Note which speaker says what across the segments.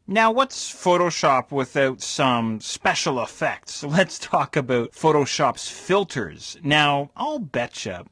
Speaker 1: Now, what's Photoshop without some special effects? Let's talk about Photoshop's filters. Now, I'll bet you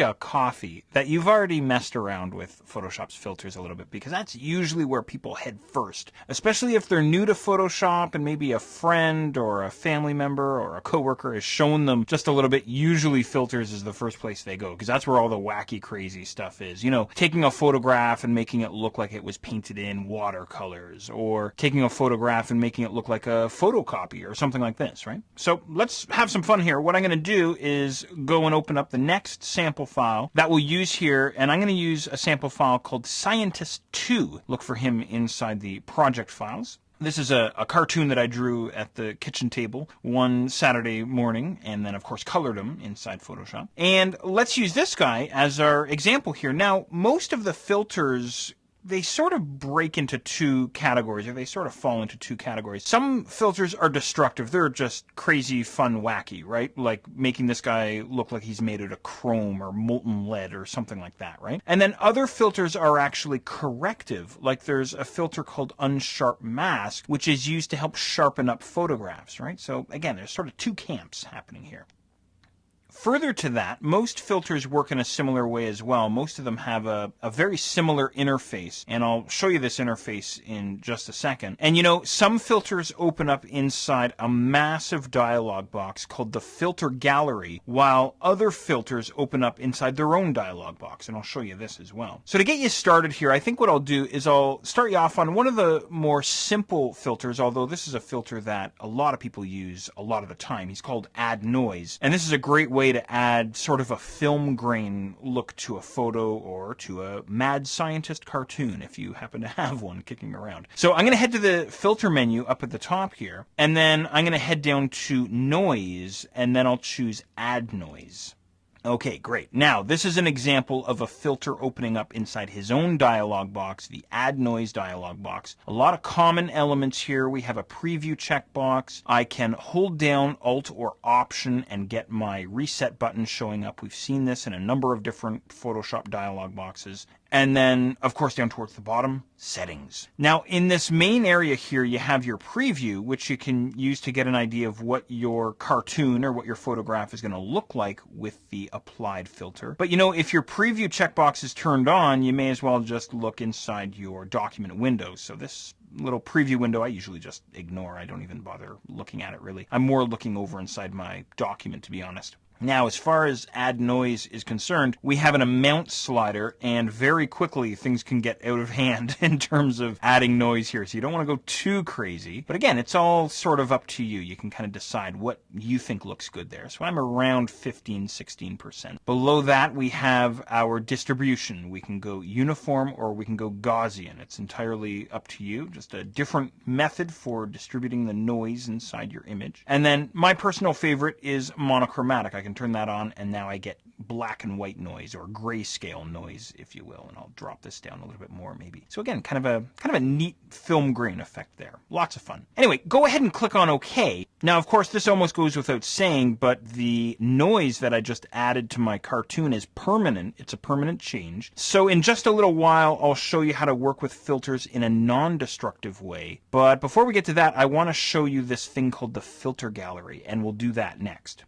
Speaker 1: a coffee that you've already messed around with Photoshop's filters a little bit, because that's usually where people head first, especially if they're new to Photoshop and maybe a friend or a family member or a coworker has shown them just a little bit. Usually filters is the first place they go, because that's where all the wacky, crazy stuff is. You know, taking a photograph and making it look like it was painted in watercolors, or taking a photograph and making it look like a photocopy or something like this, right? So let's have some fun here. What I'm going to do is go and open up the next sample file that we'll use here, and I'm going to use a sample file called Scientist2. Look for him inside the project files. This is a cartoon that I drew at the kitchen table one Saturday morning, and then of course colored him inside Photoshop. And let's use this guy as our example here. Now, most of the filters, they sort of break into two categories, or they sort of fall into two categories. Some filters are destructive. They're just crazy, fun, wacky, right? Like making this guy look like he's made out of chrome or molten lead or something like that, right? And then other filters are actually corrective. Like there's a filter called Unsharp Mask, which is used to help sharpen up photographs, right? So again, there's sort of two camps happening here. Further to that, most filters work in a similar way as well. Most of them have a very similar interface, and I'll show you this interface in just a second. And you know, some filters open up inside a massive dialog box called the filter gallery, while other filters open up inside their own dialog box, and I'll show you this as well. So to get you started here, I think what I'll do is I'll start you off on one of the more simple filters, although this is a filter that a lot of people use a lot of the time. He's called Add Noise, and this is a great way to add sort of a film grain look to a photo or to a mad scientist cartoon if you happen to have one kicking around. So I'm going to head to the filter menu up at the top here, and then I'm going to head down to noise, and then I'll choose Add Noise. Okay, great. Now, this is an example of a filter opening up inside his own dialog box, the Add Noise dialog box. A lot of common elements here. We have a preview checkbox. I can hold down Alt or Option and get my reset button showing up. We've seen this in a number of different Photoshop dialog boxes. And then, of course, down towards the bottom, Settings. Now, in this main area here, you have your preview, which you can use to get an idea of what your cartoon or what your photograph is going to look like with the applied filter. But, you know, if your preview checkbox is turned on, you may as well just look inside your document window. So this little preview window I usually just ignore. I don't even bother looking at it, really. I'm more looking over inside my document, to be honest. Now, as far as Add Noise is concerned, we have an amount slider, and very quickly things can get out of hand in terms of adding noise here. So you don't want to go too crazy. But again, it's all sort of up to you. You can kind of decide what you think looks good there. So I'm around 15, 16%. Below that, we have our distribution. We can go uniform or we can go Gaussian. It's entirely up to you. Just a different method for distributing the noise inside your image. And then my personal favorite is monochromatic. I can turn that on, and now I get black and white noise, or grayscale noise, if you will. And I'll drop this down a little bit more, maybe. So again, kind of a neat film grain effect there. Lots of fun. Anyway, go ahead and click on OK. Now, of course, this almost goes without saying, but the noise that I just added to my cartoon is permanent. It's a permanent change. So in just a little while, I'll show you how to work with filters in a non-destructive way. But before we get to that, I want to show you this thing called the filter gallery, and we'll do that next.